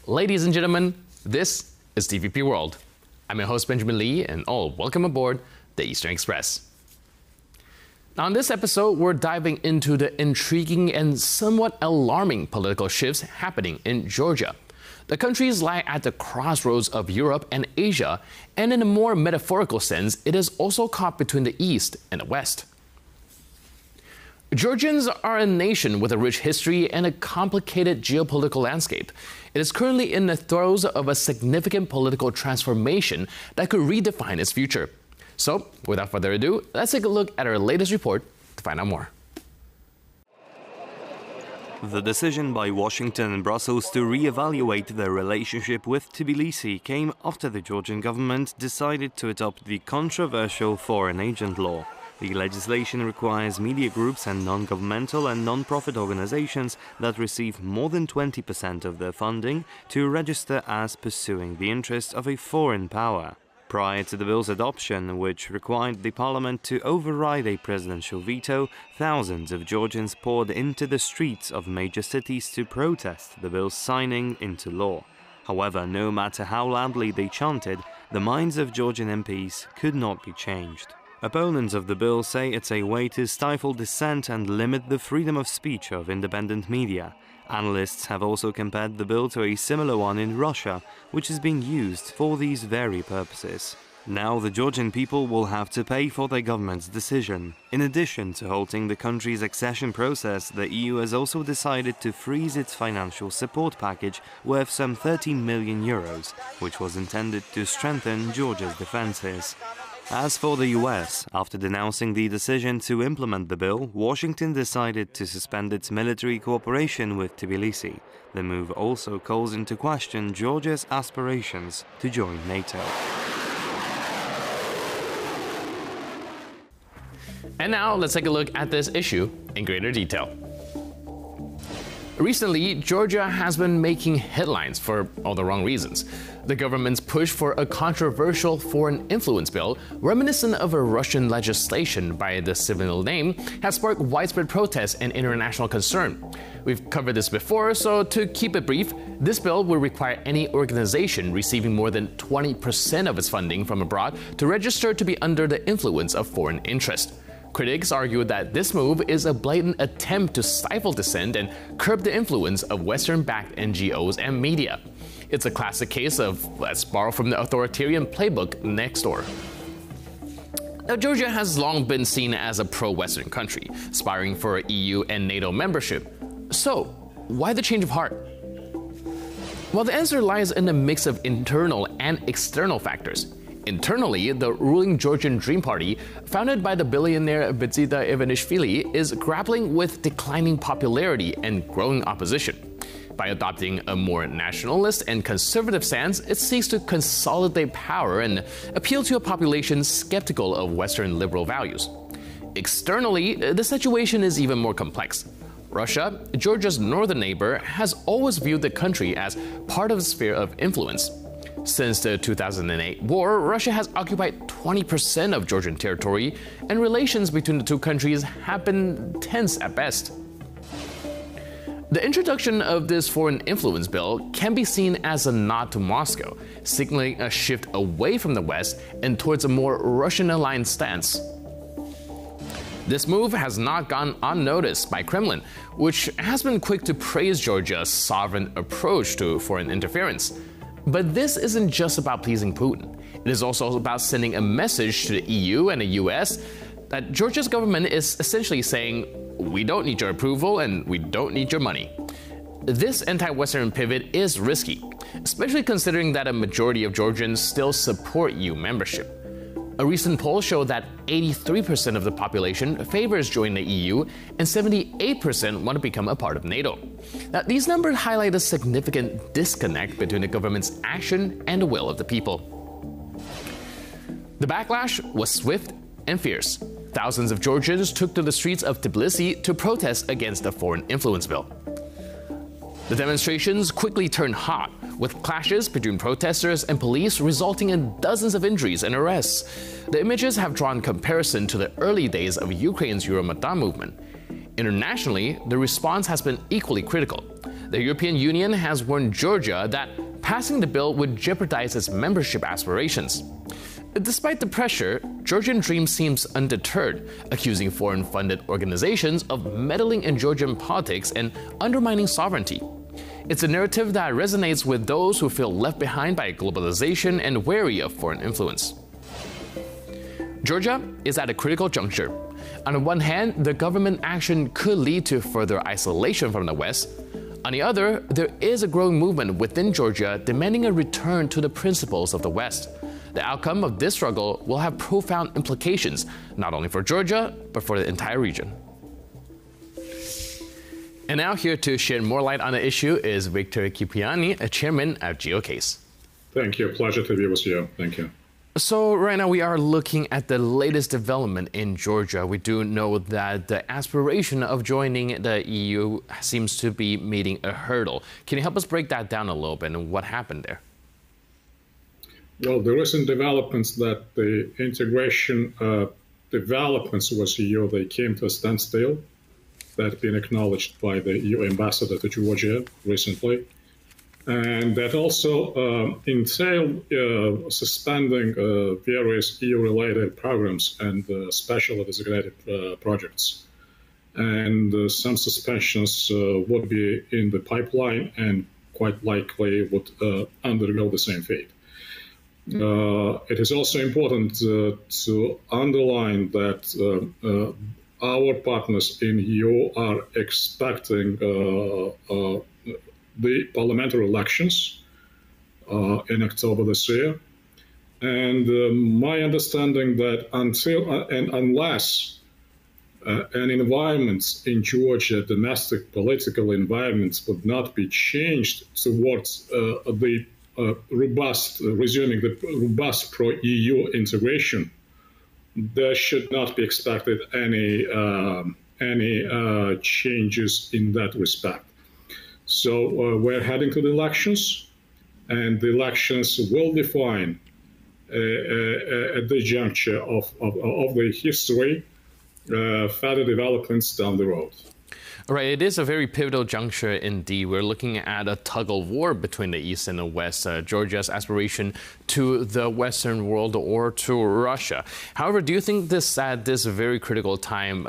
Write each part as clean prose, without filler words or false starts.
Ladies and gentlemen, this is TVP World. I'm your host Benjamin Lee, and welcome aboard the Eastern Express. Now, in this episode, we're diving into the intriguing and somewhat alarming political shifts happening in Georgia. The countries lie at the crossroads of Europe and Asia, and in a more metaphorical sense, it is also caught between the East and the West. Georgians are a nation with a rich history and a complicated geopolitical landscape. It is currently in the throes of a significant political transformation that could redefine its future. So, without further ado, let's take a look at our latest report to find out more. The decision by Washington and Brussels to re-evaluate their relationship with Tbilisi came after the Georgian government decided to adopt the controversial foreign agent law. The legislation requires media groups and non-governmental and non-profit organizations that receive more than 20% of their funding to register as pursuing the interests of a foreign power. Prior to the bill's adoption, which required the parliament to override a presidential veto, thousands of Georgians poured into the streets of major cities to protest the bill's signing into law. However, no matter how loudly they chanted, the minds of Georgian MPs could not be changed. Opponents of the bill say it's a way to stifle dissent and limit the freedom of speech of independent media. Analysts have also compared the bill to a similar one in Russia, which is being used for these very purposes. Now the Georgian people will have to pay for their government's decision. In addition to halting the country's accession process, the EU has also decided to freeze its financial support package worth some 13 million euros, which was intended to strengthen Georgia's defenses. As for the US, after denouncing the decision to implement the bill, Washington decided to suspend its military cooperation with Tbilisi. The move also calls into question Georgia's aspirations to join NATO. And now, let's take a look at this issue in greater detail. Recently, Georgia has been making headlines for all the wrong reasons. The government's push for a controversial foreign influence bill, reminiscent of a Russian legislation by the similar name, has sparked widespread protests and international concern. We've covered this before, so to keep it brief, this bill will require any organization receiving more than 20% of its funding from abroad to register to be under the influence of foreign interest. Critics argue that this move is a blatant attempt to stifle dissent and curb the influence of Western-backed NGOs and media. It's a classic case of let's borrow from the authoritarian playbook next door. Now, Georgia has long been seen as a pro-Western country, aspiring for EU and NATO membership. So, why the change of heart? Well, the answer lies in a mix of internal and external factors. Internally, the ruling Georgian Dream Party, founded by the billionaire Bedzida Ivanishvili, is grappling with declining popularity and growing opposition. By adopting a more nationalist and conservative stance, it seeks to consolidate power and appeal to a population skeptical of Western liberal values. Externally, the situation is even more complex. Russia, Georgia's northern neighbor, has always viewed the country as part of a sphere of influence. Since the 2008 war, Russia has occupied 20% of Georgian territory, and relations between the two countries have been tense at best. The introduction of this foreign influence bill can be seen as a nod to Moscow, signaling a shift away from the West and towards a more Russian-aligned stance. This move has not gone unnoticed by Kremlin, which has been quick to praise Georgia's sovereign approach to foreign interference. But this isn't just about pleasing Putin. It is also about sending a message to the EU and the US that Georgia's government is essentially saying, we don't need your approval and we don't need your money. This anti-Western pivot is risky, especially considering that a majority of Georgians still support EU membership. A recent poll showed that 83% of the population favors joining the EU and 78% want to become a part of NATO. Now, these numbers highlight a significant disconnect between the government's action and the will of the people. The backlash was swift and fierce. Thousands of Georgians took to the streets of Tbilisi to protest against the foreign influence bill. The demonstrations quickly turned hot, with clashes between protesters and police resulting in dozens of injuries and arrests. The images have drawn comparison to the early days of Ukraine's Euromaidan movement. Internationally, the response has been equally critical. the European Union has warned Georgia that passing the bill would jeopardize its membership aspirations. Despite the pressure, Georgian Dream seems undeterred, accusing foreign-funded organizations of meddling in Georgian politics and undermining sovereignty. It's a narrative that resonates with those who feel left behind by globalization and wary of foreign influence. Georgia is at a critical juncture. On the one hand, the government action could lead to further isolation from the West. On the other, there is a growing movement within Georgia demanding a return to the principles of the West. The outcome of this struggle will have profound implications, not only for Georgia, but for the entire region. And now here to shed more light on the issue is Victor Kipiani, a chairman at Geocase. Thank you. Pleasure to be with you. Thank you. So right now we are looking at the latest development in Georgia. We do know that the aspiration of joining the EU seems to be meeting a hurdle. Can you help us break that down a little bit and what happened there? Well, the recent developments that the integration developments with EU, they came to a standstill. That been acknowledged by the EU ambassador to Georgia recently. And that also entailed suspending various EU-related programs and specially designated projects. And some suspensions would be in the pipeline and quite likely would undergo the same fate. It is also important to underline that our partners in EU are expecting the parliamentary elections in October this year. And my understanding that until and unless an environment in Georgia, domestic political environments, would not be changed towards the resuming the robust pro-EU integration, there should not be expected any changes in that respect. So we're heading to the elections, and the elections will define at the juncture of the history further developments down the road. All right, it is a very pivotal juncture indeed. We're looking at a tug-of-war between the East and the West, Georgia's aspiration to the Western world or to Russia. However, do you think this at this very critical time,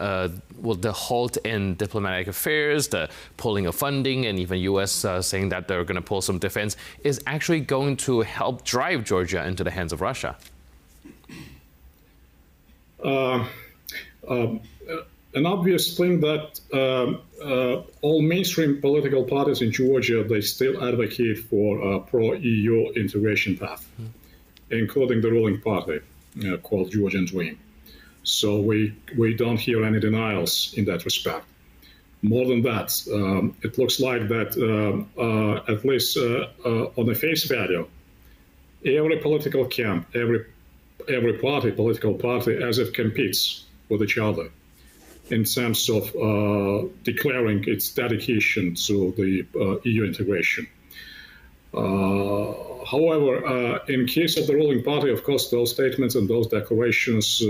will the halt in diplomatic affairs, the pulling of funding, and even U.S. Saying that they're going to pull some defense, is actually going to help drive Georgia into the hands of Russia? An obvious thing that all mainstream political parties in Georgia, they still advocate for a pro-EU integration path, including the ruling party called Georgian Dream. So we don't hear any denials in that respect. More than that, it looks like that at least on the face value, every political camp, every political party, as it competes with each other in terms of declaring its dedication to the EU integration. However, in case of the ruling party, of course, those statements and those declarations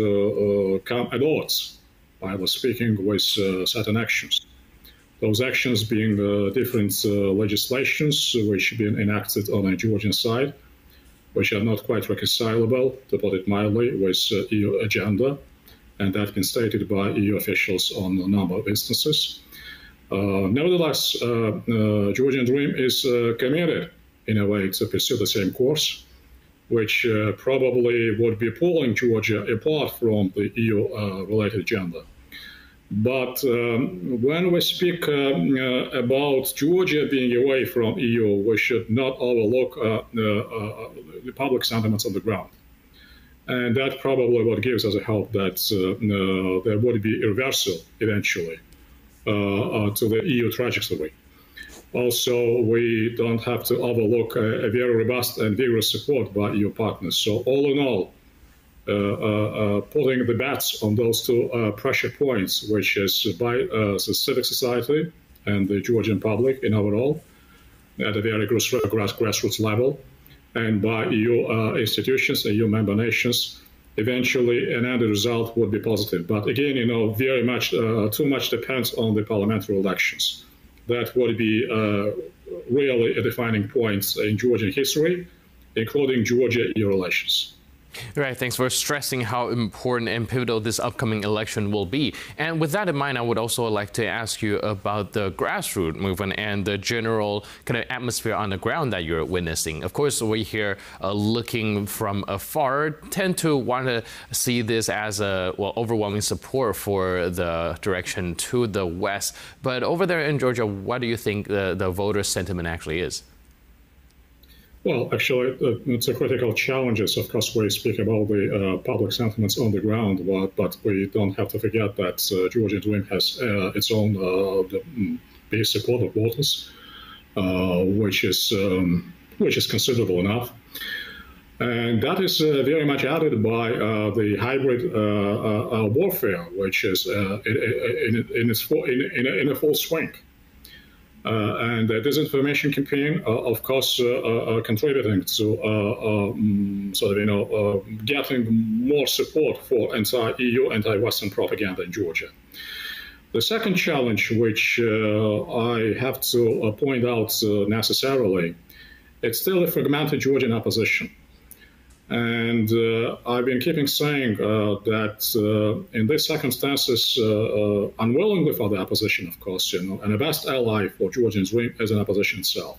come at odds, by speaking, with certain actions. Those actions being different legislations which have been enacted on the Georgian side, which are not quite reconcilable, to put it mildly, with EU agenda. And that's been stated by EU officials on a number of instances. Nevertheless, Georgian Dream is committed, in a way, to pursue the same course, which probably would be pulling Georgia apart from the EU-related agenda. But when we speak about Georgia being away from EU, we should not overlook the public sentiments on the ground. And that probably what gives us a hope that there would be a reversal eventually to the EU trajectory. Also, we don't have to overlook a very robust and vigorous support by EU partners. So all in all, putting the bets on those two pressure points, which is by the civic society and the Georgian public in overall, at a very grassroots level, and by EU institutions, EU member nations, eventually an end result would be positive. But again, very much, too much depends on the parliamentary elections. that would be really a defining point in Georgian history, including Georgia-EU relations. Right, thanks for stressing how important and pivotal this upcoming election will be. And with that in mind, I would also like to ask you about the grassroots movement and the general kind of atmosphere on the ground that you're witnessing. Of course, we here looking from afar tend to want to see this as a overwhelming support for the direction to the west. But over there in Georgia, what do you think the voter sentiment actually is? Well, actually, it's a critical challenge. Of course, we speak about the public sentiments on the ground, but we don't have to forget that Georgian Dream has its own base support of voters, which is considerable enough. And that is very much added by the hybrid warfare, which is in a full swing. And the disinformation campaign, of course, contributing to getting more support for anti-EU, anti-Western propaganda in Georgia. The second challenge, which I have to point out necessarily, it's still a fragmented Georgian opposition. And I've been keeping saying that in these circumstances, unwillingly for the opposition, of course, and the best ally for Georgian Dream is an opposition itself.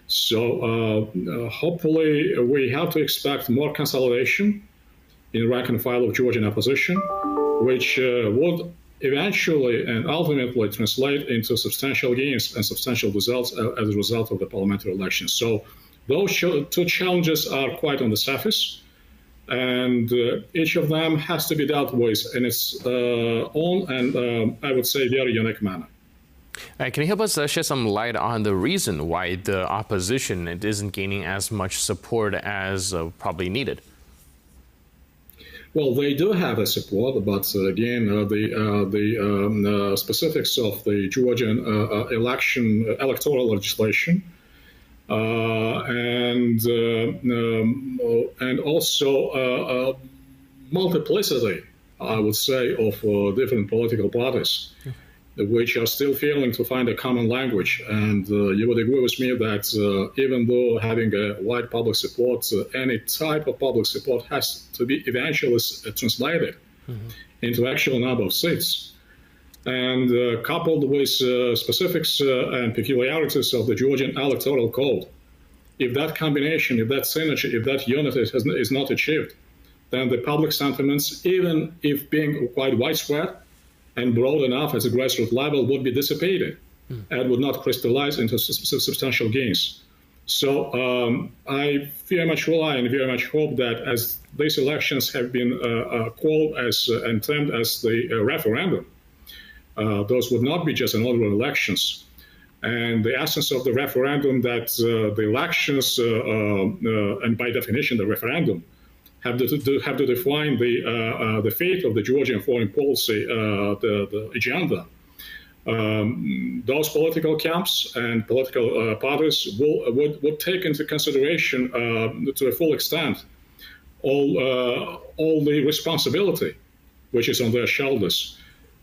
So hopefully we have to expect more consolidation in rank and file of Georgian opposition, which would eventually and ultimately translate into substantial gains and substantial results as a result of the parliamentary elections. So those two challenges are quite on the surface, and each of them has to be dealt with in its own and, I would say, very unique manner. Can you help us shed some light on the reason why the opposition isn't gaining as much support as probably needed? Well, they do have a support, but again, the specifics of the Georgian electoral legislation and also multiplicity, I would say, of different political parties, which are still failing to find a common language. And you would agree with me that even though having a wide public support, any type of public support has to be eventually translated into actual number of seats. And coupled with specifics and peculiarities of the Georgian electoral code, if that combination, if that synergy, if that unity is not achieved, then the public sentiments, even if being quite widespread and broad enough at a grassroots level, would be dissipated and would not crystallize into substantial gains. So I very much rely and very much hope that as these elections have been called as and termed as the referendum, those would not be just an ordinary elections. And the essence of the referendum that the elections, and by definition the referendum, have to define the fate of the Georgian foreign policy, the agenda. Those political camps and political parties would take into consideration to a full extent all the responsibility which is on their shoulders,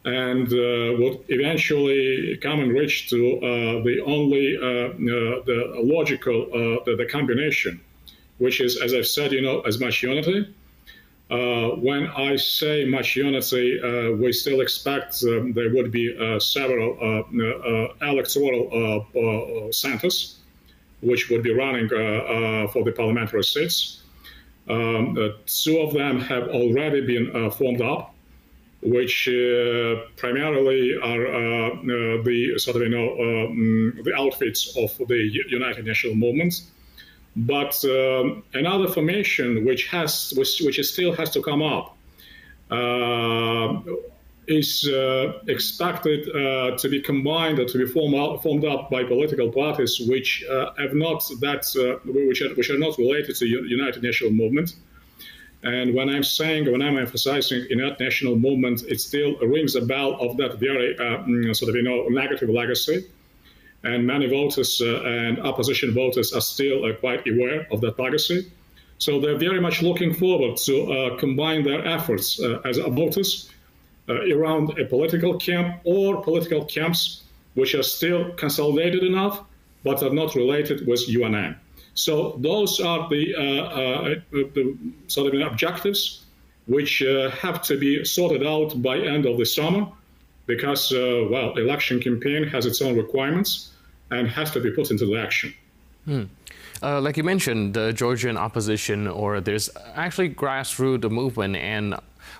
and would eventually come and reach to the only the logical the combination, which is, as I've said, as much unity. When I say much unity, we still expect there would be several electoral centers which would be running for the parliamentary seats. Two of them have already been formed up, which primarily are the sort of the outfits of the United National Movement. But another formation which still has to come up is expected to be combined or to be formed up by political parties which have not which are not related to the United National Movement. And when I'm emphasizing United National Movement, it still rings a bell of that very negative legacy. And many voters and opposition voters are still quite aware of that legacy. So they're very much looking forward to combine their efforts as voters around a political camp or political camps which are still consolidated enough, but are not related with UNM. So those are the sort of objectives which have to be sorted out by end of the summer, because, well, election campaign has its own requirements and has to be put into action. Like you mentioned, the Georgian opposition, or there's actually grassroots movement and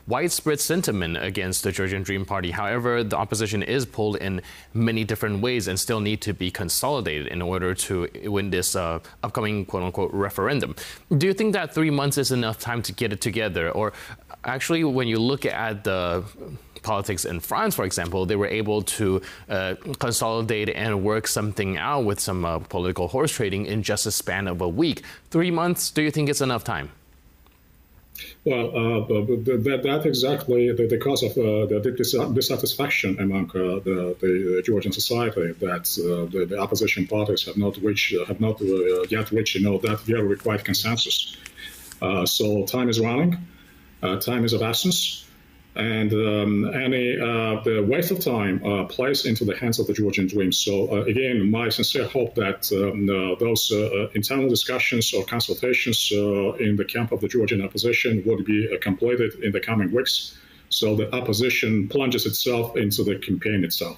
widespread sentiment against the Georgian Dream Party. However, the opposition is pulled in many different ways and still need to be consolidated in order to win this upcoming quote-unquote referendum. Do you think that 3 months is enough time to get it together? Or actually, when you look at the politics in France, for example, they were able to consolidate and work something out with some political horse trading in just a span of a week. 3 months, do you think it's enough time? Well, that's exactly the cause of the dissatisfaction among the Georgian society, that the opposition parties have not yet reached that very required consensus. So time is running, time is of essence, and the waste of time plays into the hands of the Georgian Dream. So again, my sincere hope that those internal discussions or consultations in the camp of the Georgian opposition would be completed in the coming weeks, so the opposition plunges itself into the campaign itself.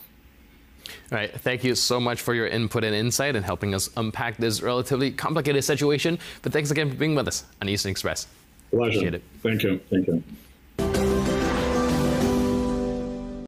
All right. Thank you so much for your input and insight and helping us unpack this relatively complicated situation. But thanks again for being with us on Eastern Express. Pleasure. Appreciate it. Thank you. Thank you.